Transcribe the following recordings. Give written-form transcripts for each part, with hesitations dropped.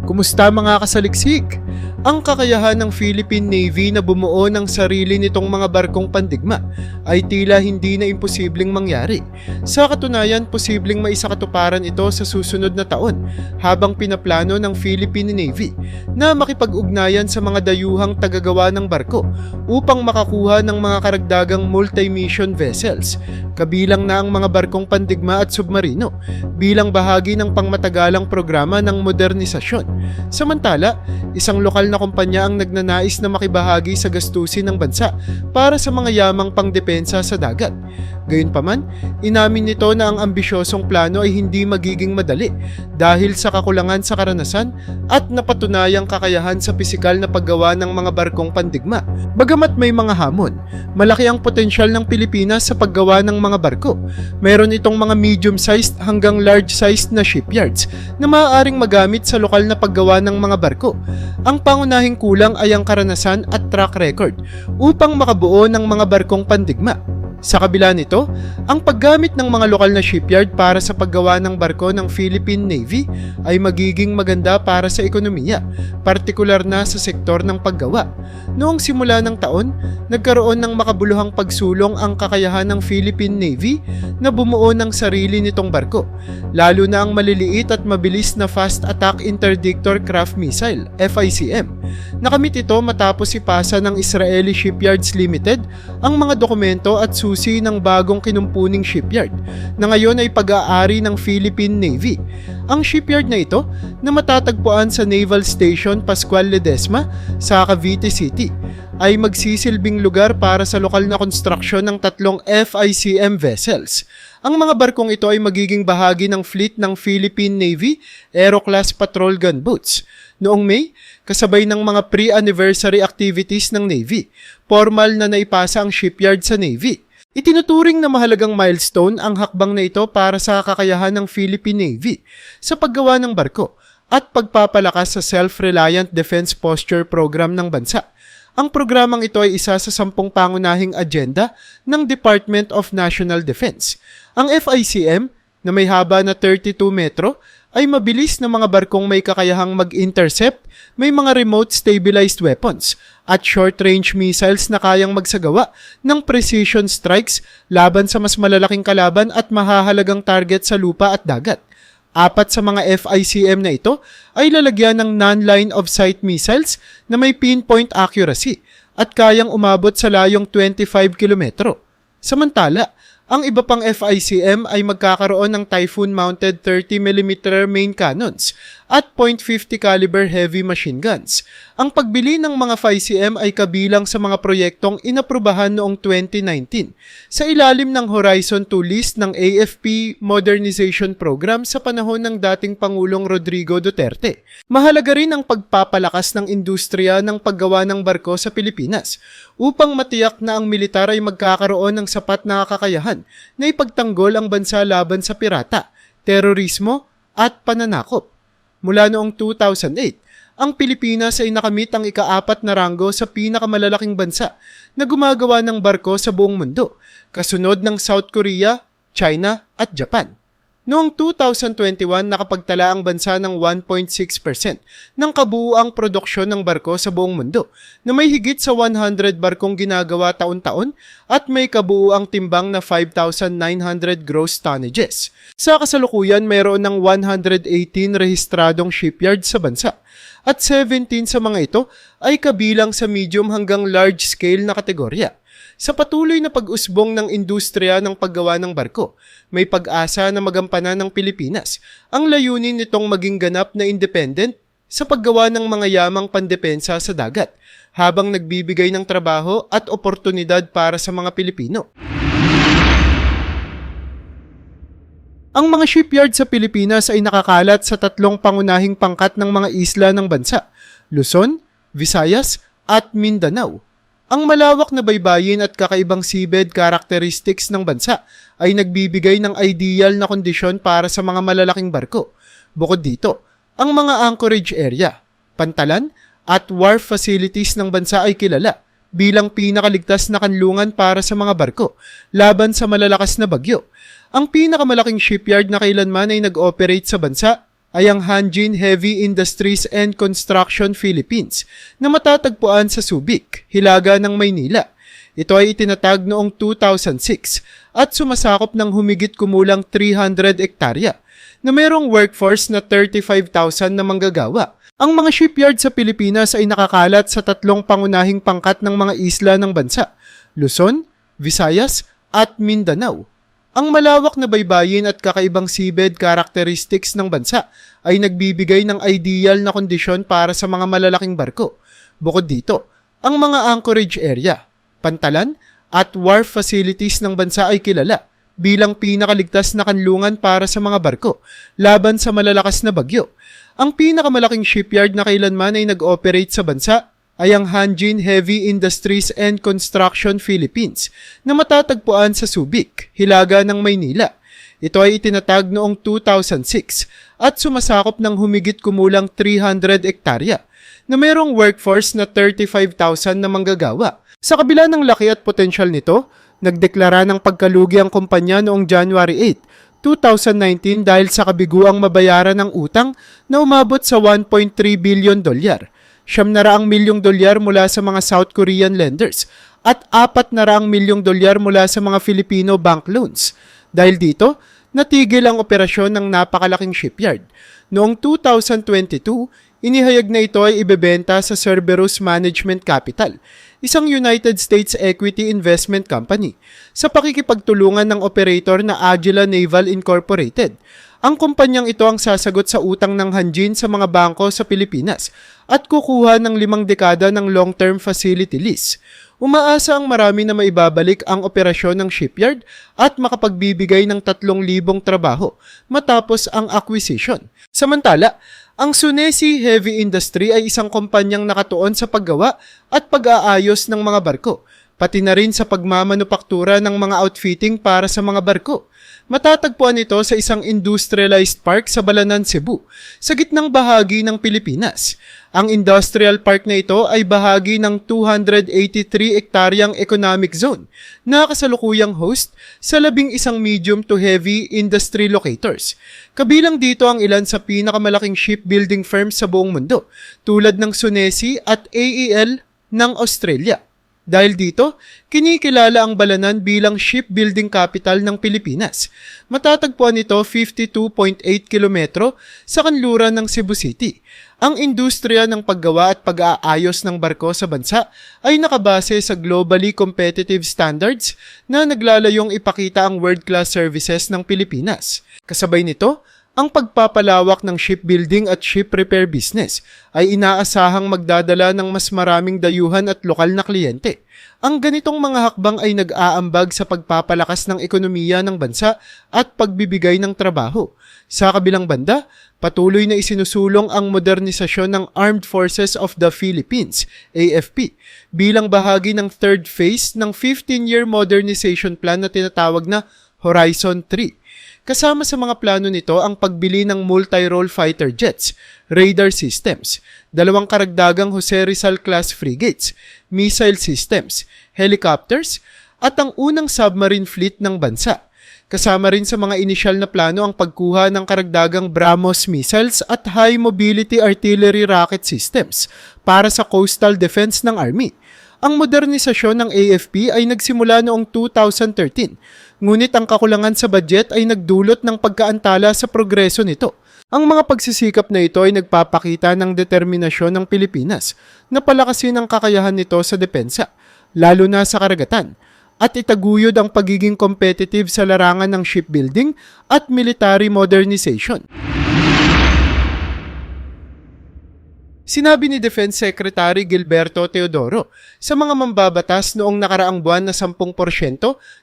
Kumusta mga kasaliksik? Ang kakayahan ng Philippine Navy na bumuo ng sarili nitong mga barkong pandigma ay tila hindi na imposibleng mangyari. Sa katunayan, posibleng maisakatuparan ito sa susunod na taon habang pinaplano ng Philippine Navy na makipag-ugnayan sa mga dayuhang tagagawa ng barko upang makakuha ng mga karagdagang multi-mission vessels, kabilang na ang mga barkong pandigma at submarino bilang bahagi ng pangmatagalang programa ng modernisasyon. Samantala, isang lokal na kumpanya ang nagnanais na makibahagi sa gastusin ng bansa para sa mga yamang pangdepensa sa dagat. Gayunpaman, inamin nito na ang ambisyosong plano ay hindi magiging madali dahil sa kakulangan sa karanasan at napatunayang kakayahan sa pisikal na paggawa ng mga barkong pandigma. Bagamat may mga hamon, malaki ang potensyal ng Pilipinas sa paggawa ng mga barko. Meron itong mga medium-sized hanggang large-sized na shipyards na maaaring magamit sa lokal na paggawa ng mga barko. Ang pangunahing kulang ay ang karanasan at track record upang makabuo ng mga barkong pandigma. Sa kabila nito, ang paggamit ng mga lokal na shipyard para sa paggawa ng barko ng Philippine Navy ay magiging maganda para sa ekonomiya, partikular na sa sektor ng paggawa. Noong simula ng taon, nagkaroon ng makabuluhang pagsulong ang kakayahan ng Philippine Navy na bumuo ng sarili nitong barko, lalo na ang maliliit at mabilis na Fast Attack Interdictor Craft Missile, FICM. Nakamit ito matapos ipasa ng Israeli Shipyards Limited ang mga dokumento at susi ng bagong kinumpuning shipyard na ngayon ay pag-aari ng Philippine Navy. Ang shipyard na ito na matatagpuan sa Naval Station Pascual Ledesma sa Cavite City ay magsisilbing lugar para sa lokal na konstruksyon ng 3 FICM vessels. Ang mga barkong ito ay magiging bahagi ng fleet ng Philippine Navy Aero-class patrol gunboats. Noong May, kasabay ng mga pre-anniversary activities ng Navy, formal na naipasa ang shipyard sa Navy. Itinuturing na mahalagang milestone ang hakbang na ito para sa kakayahan ng Philippine Navy sa paggawa ng barko at pagpapalakas sa Self-Reliant Defense Posture Program ng bansa. Ang programang ito ay isa sa 10 pangunahing agenda ng Department of National Defense. Ang FICM, na may haba na 32 metro, ay mabilis na mga barkong may kakayahang mag-intercept, may mga remote stabilized weapons at short-range missiles na kayang magsagawa ng precision strikes laban sa mas malalaking kalaban at mahahalagang target sa lupa at dagat. 4 sa mga FICM na ito ay lalagyan ng non-line of sight missiles na may pinpoint accuracy at kayang umabot sa layong 25 kilometro. Samantala, ang iba pang FICM ay magkakaroon ng Typhoon-mounted 30mm main cannons at .50 caliber heavy machine guns. Ang pagbili ng mga FICM ay kabilang sa mga proyektong inaprubahan noong 2019 sa ilalim ng Horizon 2 list ng AFP Modernization Program sa panahon ng dating Pangulong Rodrigo Duterte. Mahalaga rin ang pagpapalakas ng industriya ng paggawa ng barko sa Pilipinas upang matiyak na ang militar ay magkakaroon ng sapat na kakayahan na ipagtanggol ang bansa laban sa pirata, terorismo at pananakop. Mula noong 2008, ang Pilipinas ay nakamit ang ika-4 na ranggo sa pinakamalalaking bansa na gumagawa ng barko sa buong mundo, kasunod ng South Korea, China at Japan. Noong 2021, nakapagtala ang bansa ng 1.6% ng kabuuang produksyon ng barko sa buong mundo na may higit sa 100 barkong ginagawa taon-taon at may kabuuang timbang na 5,900 gross tonnages. Sa kasalukuyan, mayroon ng 118 rehistradong shipyard sa bansa at 17 sa mga ito ay kabilang sa medium hanggang large scale na kategorya. Sa patuloy na pag-usbong ng industriya ng paggawa ng barko, may pag-asa na magampanan ng Pilipinas ang layunin nitong maging ganap na independent sa paggawa ng mga yamang pandepensa sa dagat, habang nagbibigay ng trabaho at oportunidad para sa mga Pilipino. Ang mga shipyard sa Pilipinas ay nakakalat sa 3 pangunahing pangkat ng mga isla ng bansa: Luzon, Visayas at Mindanao. Ang malawak na baybayin at kakaibang seabed characteristics ng bansa ay nagbibigay ng ideal na kondisyon para sa mga malalaking barko. Bukod dito, ang mga anchorage area, pantalan at wharf facilities ng bansa ay kilala bilang pinakaligtas na kanlungan para sa mga barko laban sa malalakas na bagyo. Ang pinakamalaking shipyard na kailanman ay nag-operate sa bansa ay ang Hanjin Heavy Industries and Construction Philippines na matatagpuan sa Subic, Hilaga ng Maynila. Ito ay itinatag noong 2006 at sumasakop ng humigit kumulang 300 ektarya na mayroong workforce na 35,000 na manggagawa. Ang mga shipyard sa Pilipinas ay nakakalat sa tatlong pangunahing pangkat ng mga isla ng bansa, Luzon, Visayas at Mindanao. Ang malawak na baybayin at kakaibang seabed characteristics ng bansa ay nagbibigay ng ideal na kondisyon para sa mga malalaking barko. Bukod dito, ang mga anchorage area, pantalan at wharf facilities ng bansa ay kilala bilang pinakaligtas na kanlungan para sa mga barko laban sa malalakas na bagyo. Ang pinakamalaking shipyard na kailanman ay nag-operate sa bansa ay ang Hanjin Heavy Industries and Construction Philippines na matatagpuan sa Subic, Hilaga ng Maynila. Ito ay itinatag noong 2006 at sumasakop ng humigit kumulang 300 ektarya na mayroong workforce na 35,000 na manggagawa. Sa kabila ng laki at potensyal nito, nagdeklara ng pagkalugi ang kumpanya noong January 8, 2019 dahil sa kabiguang mabayaran ng utang na umabot sa $1.3 billion. $700 milyong mula sa mga South Korean lenders at $400 milyong mula sa mga Filipino bank loans. Dahil dito, natigil ang operasyon ng napakalaking shipyard. Noong 2022, inihayag na ito ay ibebenta sa Cerberus Management Capital, isang United States equity investment company, sa pakikipagtulungan ng operator na Agila Naval Incorporated. Ang kumpanyang ito ang sasagot sa utang ng Hanjin sa mga bangko sa Pilipinas at kukuha ng 5 dekada ng long-term facility lease. Umaasa ang marami na maibabalik ang operasyon ng shipyard at makapagbibigay ng 3,000 trabaho matapos ang acquisition. Samantala, ang Sunesi Heavy Industry ay isang kumpanyang nakatuon sa paggawa at pag-aayos ng mga barko, pati na rin sa pagmamanupaktura ng mga outfitting para sa mga barko. Matatagpuan ito sa isang industrialized park sa Balanan, Cebu, sa gitnang bahagi ng Pilipinas. Ang industrial park na ito ay bahagi ng 283 ektaryang economic zone na kasalukuyang host sa 11 medium to heavy industry locators. Kabilang dito ang ilan sa pinakamalaking shipbuilding firms sa buong mundo, tulad ng Sunesi at AEL ng Australia. Dahil dito, kinikilala ang Balanan bilang shipbuilding capital ng Pilipinas. Matatagpuan ito 52.8 kilometro sa kanluran ng Cebu City. Ang industriya ng paggawa at pag-aayos ng barko sa bansa ay nakabase sa globally competitive standards na naglalayong ipakita ang world-class services ng Pilipinas. Kasabay nito, ang pagpapalawak ng shipbuilding at ship repair business ay inaasahang magdadala ng mas maraming dayuhan at lokal na kliyente. Ang ganitong mga hakbang ay nag-aambag sa pagpapalakas ng ekonomiya ng bansa at pagbibigay ng trabaho. Sa kabilang banda, patuloy na isinusulong ang modernisasyon ng Armed Forces of the Philippines, AFP, bilang bahagi ng third phase ng 15-year modernization plan na tinatawag na Horizon 3. Kasama sa mga plano nito ang pagbili ng multi-role fighter jets, radar systems, 2 karagdagang Jose Rizal-class frigates, missile systems, helicopters, at ang unang submarine fleet ng bansa. Kasama rin sa mga inisyal na plano ang pagkuha ng karagdagang BrahMos missiles at high-mobility artillery rocket systems para sa coastal defense ng Army. Ang modernisasyon ng AFP ay nagsimula noong 2013, ngunit ang kakulangan sa budget ay nagdulot ng pagkaantala sa progreso nito. Ang mga pagsisikap na ito ay nagpapakita ng determinasyon ng Pilipinas na palakasin ang kakayahan nito sa depensa, lalo na sa karagatan, at itaguyod ang pagiging competitive sa larangan ng shipbuilding at military modernization. Sinabi ni Defense Secretary Gilberto Teodoro sa mga mambabatas noong nakaraang buwan na 10%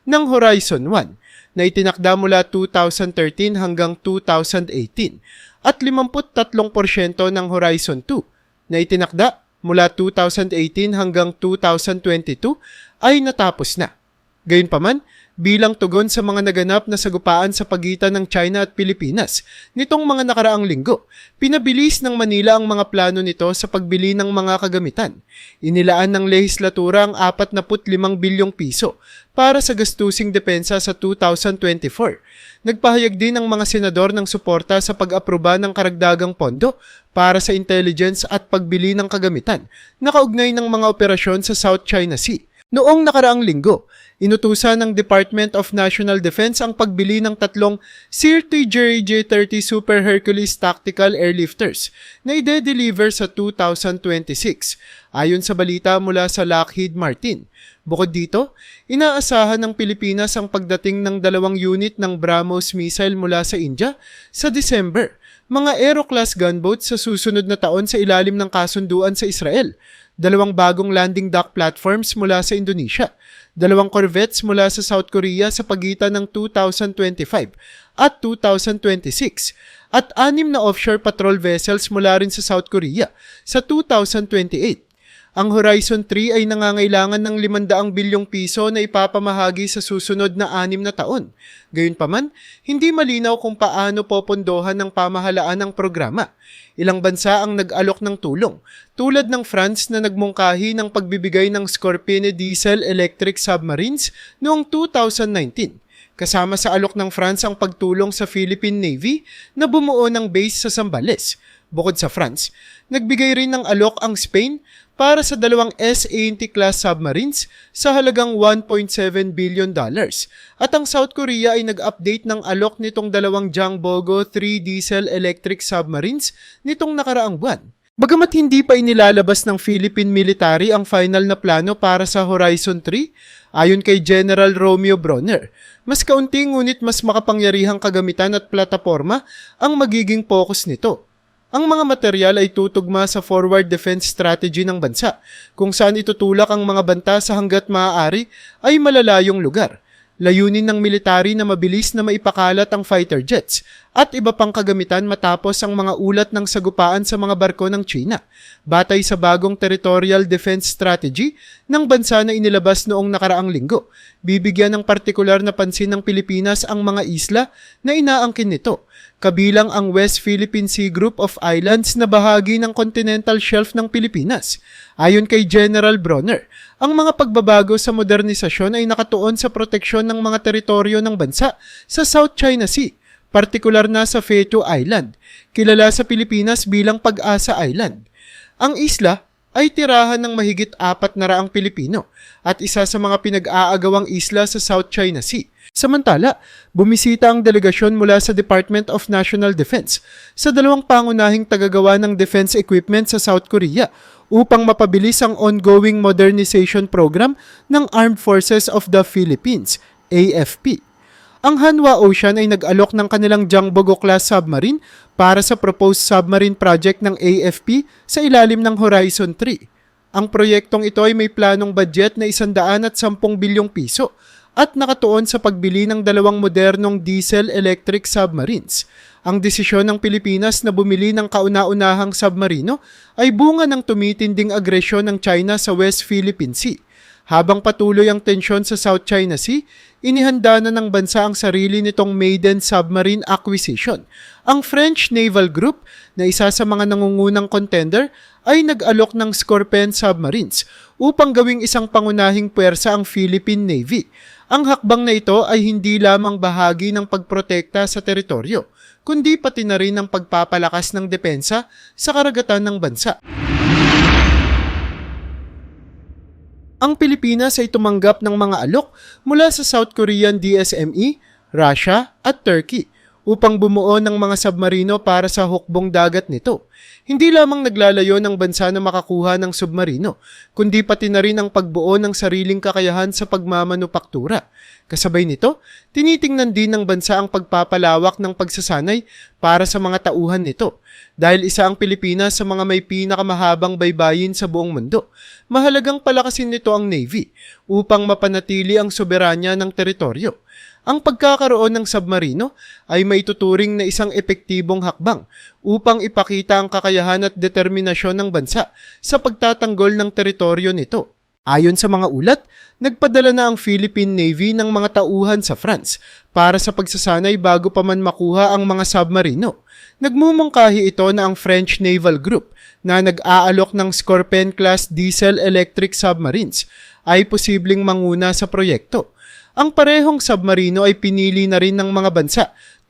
ng Horizon 1 na itinakda mula 2013 hanggang 2018 at 53% ng Horizon 2 na itinakda mula 2018 hanggang 2022 ay natapos na. Gayunpaman, bilang tugon sa mga naganap na sagupaan sa pagitan ng China at Pilipinas nitong mga nakaraang linggo. Pinabilis ng Manila ang mga plano nito sa pagbili ng mga kagamitan. Inilaan ng lehislatura ang 45 bilyong piso para sa gastusing depensa sa 2024. Nagpahayag din ang mga senador ng suporta sa pag-aproba ng karagdagang pondo para sa intelligence at pagbili ng kagamitan na kaugnay ng mga operasyon sa South China Sea. Noong nakaraang linggo, inutusan ng Department of National Defense ang pagbili ng tatlong CRT-JJ-30 Super Hercules Tactical Airlifters na ide-deliver sa 2026, ayon sa balita mula sa Lockheed Martin. Bukod dito, inaasahan ng Pilipinas ang pagdating ng 2 unit ng BrahMos missile mula sa India sa December, mga Aero-class gunboats sa susunod na taon sa ilalim ng kasunduan sa Israel, 2 bagong landing dock platforms mula sa Indonesia, 2 corvettes mula sa South Korea sa pagitan ng 2025 at 2026, at 6 na offshore patrol vessels mula rin sa South Korea sa 2028. Ang Horizon 3 ay nangangailangan ng 500 bilyong piso na ipapamahagi sa susunod na 6 na taon. Gayunpaman, hindi malinaw kung paano popondohan ng pamahalaan ang programa. Ilang bansa ang nag-alok ng tulong, tulad ng France na nagmungkahi ng pagbibigay ng Scorpene diesel-electric submarines noong 2019. Kasama sa alok ng France ang pagtulong sa Philippine Navy na bumuo ng base sa Zambales. Bukod sa France, nagbigay rin ng alok ang Spain para sa 2 S-80 class submarines sa halagang $1.7 billion at ang South Korea ay nag-update ng alok nitong 2 Jangbogo 3 diesel-electric submarines nitong nakaraang buwan. Bagamat hindi pa inilalabas ng Philippine military ang final na plano para sa Horizon 3, ayon kay General Romeo Bronner, mas kaunti ngunit mas makapangyarihang kagamitan at plataporma ang magiging focus nito. Ang mga material ay tutugma sa forward defense strategy ng bansa, kung saan itutulak ang mga banta sa hanggat maaari ay malalayong lugar. Layunin ng military na mabilis na maipakalat ang fighter jets at iba pang kagamitan matapos ang mga ulat ng sagupaan sa mga barko ng China, batay sa bagong territorial defense strategy ng bansa na inilabas noong nakaraang linggo. Bibigyan ng partikular na pansin ng Pilipinas ang mga isla na inaangkin nito, kabilang ang West Philippine Sea Group of Islands na bahagi ng continental shelf ng Pilipinas. Ayon kay General Bronner, ang mga pagbabago sa modernisasyon ay nakatuon sa proteksyon ng mga teritoryo ng bansa sa South China Sea, partikular na sa Feitou Island, kilala sa Pilipinas bilang Pag-asa Island. Ang isla ay tirahan ng mahigit 400 Pilipino at isa sa mga pinag-aagawang isla sa South China Sea. Samantala, bumisita ang delegasyon mula sa Department of National Defense sa 2 pangunahing tagagawa ng defense equipment sa South Korea upang mapabilis ang ongoing modernization program ng Armed Forces of the Philippines, AFP. Ang Hanwha Ocean ay nag-alok ng kanilang Jangbogo-class submarine para sa proposed submarine project ng AFP sa ilalim ng Horizon 3. Ang proyektong ito ay may planong budget na 110 bilyong piso at nakatuon sa pagbili ng 2 modernong diesel-electric submarines. Ang desisyon ng Pilipinas na bumili ng kauna-unahang submarino ay bunga ng tumitinding agresyon ng China sa West Philippine Sea. Habang patuloy ang tensyon sa South China Sea, inihanda na ng bansa ang sarili nitong maiden submarine acquisition. Ang French Naval Group, na isa sa mga nangungunang contender, ay nag-alok ng Scorpene submarines upang gawing isang pangunahing puwersa ang Philippine Navy. Ang hakbang na ito ay hindi lamang bahagi ng pagprotekta sa teritoryo, kundi pati na rin ang pagpapalakas ng depensa sa karagatan ng bansa. Ang Pilipinas ay tumanggap ng mga alok mula sa South Korean DSME, Russia at Turkey upang bumuo ng mga submarino para sa hukbong dagat nito. Hindi lamang naglalayo ng bansa na makakuha ng submarino, kundi pati na rin ang pagbuo ng sariling kakayahan sa pagmamanupaktura. Kasabay nito, tinitingnan din ng bansa ang pagpapalawak ng pagsasanay para sa mga tauhan nito. Dahil isa ang Pilipinas sa mga may pinakamahabang baybayin sa buong mundo, mahalagang palakasin nito ang Navy upang mapanatili ang soberanya ng teritoryo. Ang pagkakaroon ng submarino ay may tuturing na isang epektibong hakbang upang ipakita ang kakayahan at determinasyon ng bansa sa pagtatanggol ng teritoryo nito. Ayon sa mga ulat, nagpadala na ang Philippine Navy ng mga tauhan sa France para sa pagsasanay bago pa man makuha ang mga submarino. Nagmumungkahi ito na ang French Naval Group na nag-aalok ng Scorpion-class diesel-electric submarines ay posibleng manguna sa proyekto. Ang parehong submarino ay pinili na rin ng mga bansa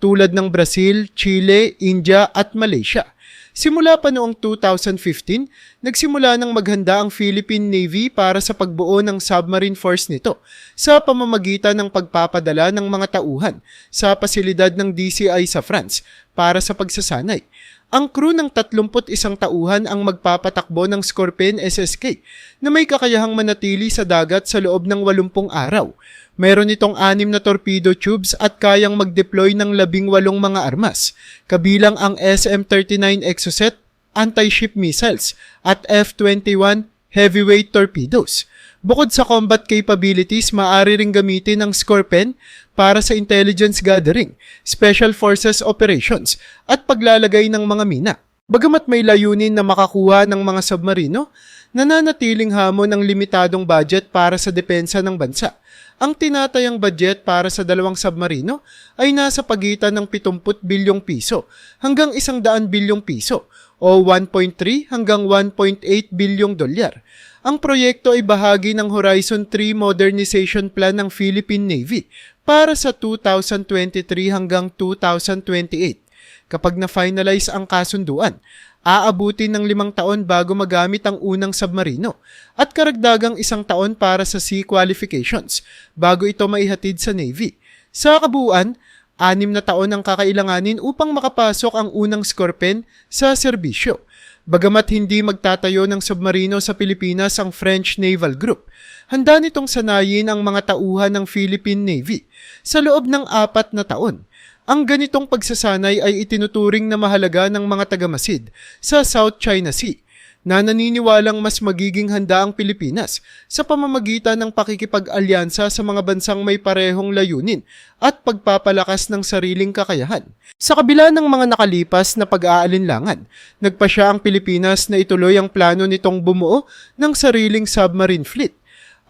tulad ng Brazil, Chile, India at Malaysia. Simula pa noong 2015, nagsimula ng maghanda ang Philippine Navy para sa pagbuo ng submarine force nito sa pamamagitan ng pagpapadala ng mga tauhan sa pasilidad ng DCI sa France para sa pagsasanay. Ang crew ng 31 tauhan ang magpapatakbo ng Scorpion SSK na may kakayahang manatili sa dagat sa loob ng 80 araw. Meron itong 6 na torpedo tubes at kayang mag-deploy ng 18 mga armas, kabilang ang SM-39 Exocet anti-ship missiles at F-21 heavyweight torpedoes. Bukod sa combat capabilities, maaari ring gamitin ng Scorpion para sa intelligence gathering, special forces operations, at paglalagay ng mga mina. Bagamat may layunin na makakuha ng mga submarino, nananatiling hamon ang limitadong budget para sa depensa ng bansa. Ang tinatayang budget para sa 2 submarino ay nasa pagitan ng 70 bilyong piso hanggang 100 bilyong piso o 1.3 hanggang 1.8 bilyong dolyar. Ang proyekto ay bahagi ng Horizon 3 Modernization Plan ng Philippine Navy para sa 2023 hanggang 2028. Kapag na-finalize ang kasunduan, aabutin ng 5 taon bago magamit ang unang submarino at karagdagang 1 taon para sa sea qualifications bago ito maihatid sa Navy. Sa kabuuan, 6 na taon ang kakailanganin upang makapasok ang unang Scorpion sa serbisyo. Bagamat hindi magtatayo ng submarino sa Pilipinas ang French Naval Group, handa nitong sanayin ang mga tauhan ng Philippine Navy sa loob ng 4 na taon. Ang ganitong pagsasanay ay itinuturing na mahalaga ng mga tagamasid sa South China Sea na naniniwalang mas magiging handa ang Pilipinas sa pamamagitan ng pakikipag-alyansa sa mga bansang may parehong layunin at pagpapalakas ng sariling kakayahan. Sa kabila ng mga nakalipas na pag-aalinlangan, nagpasya ang Pilipinas na ituloy ang plano nitong bumuo ng sariling submarine fleet.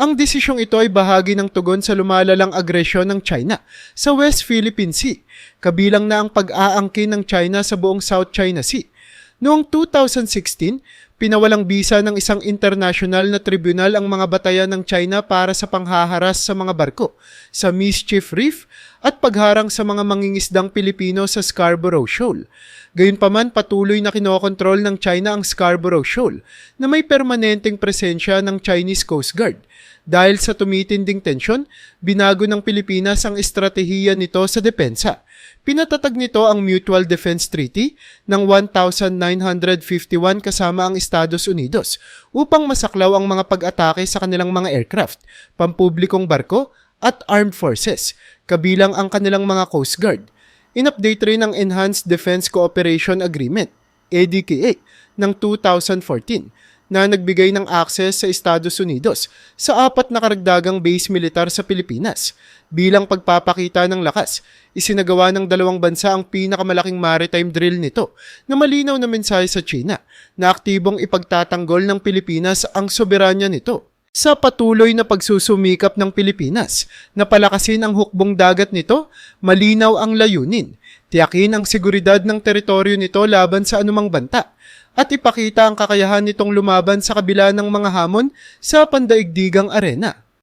Ang desisyong ito ay bahagi ng tugon sa lumalalang agresyon ng China sa West Philippine Sea, kabilang na ang pag-aangkin ng China sa buong South China Sea. Noong 2016, pinawalang bisa ng isang international na tribunal ang mga batayan ng China para sa panghaharas sa mga barko sa Mischief Reef at pagharang sa mga mangingisdang Pilipino sa Scarborough Shoal. Gayunpaman, patuloy na kinokontrol ng China ang Scarborough Shoal na may permanenteng presensya ng Chinese Coast Guard. Dahil sa tumitinding tensyon, binago ng Pilipinas ang estratehiya nito sa depensa. Pinatatag nito ang Mutual Defense Treaty ng 1951 kasama ang Estados Unidos upang masaklaw ang mga pag-atake sa kanilang mga aircraft, pampublikong barko at armed forces, kabilang ang kanilang mga Coast Guard. In-update rin ang Enhanced Defense Cooperation Agreement, EDCA, ng 2014 na nagbigay ng access sa Estados Unidos sa 4 na karagdagang base militar sa Pilipinas. Bilang pagpapakita ng lakas, isinagawa ng 2 bansa ang pinakamalaking maritime drill nito na malinaw na mensahe sa China na aktibong ipagtatanggol ng Pilipinas ang soberanya nito. Sa patuloy na pagsusumikap ng Pilipinas na palakasin ang hukbong dagat nito, malinaw ang layunin. Tiyakin ang seguridad ng teritoryo nito laban sa anumang banta at ipakita ang kakayahan nitong lumaban sa kabila ng mga hamon sa pandaigdigang arena.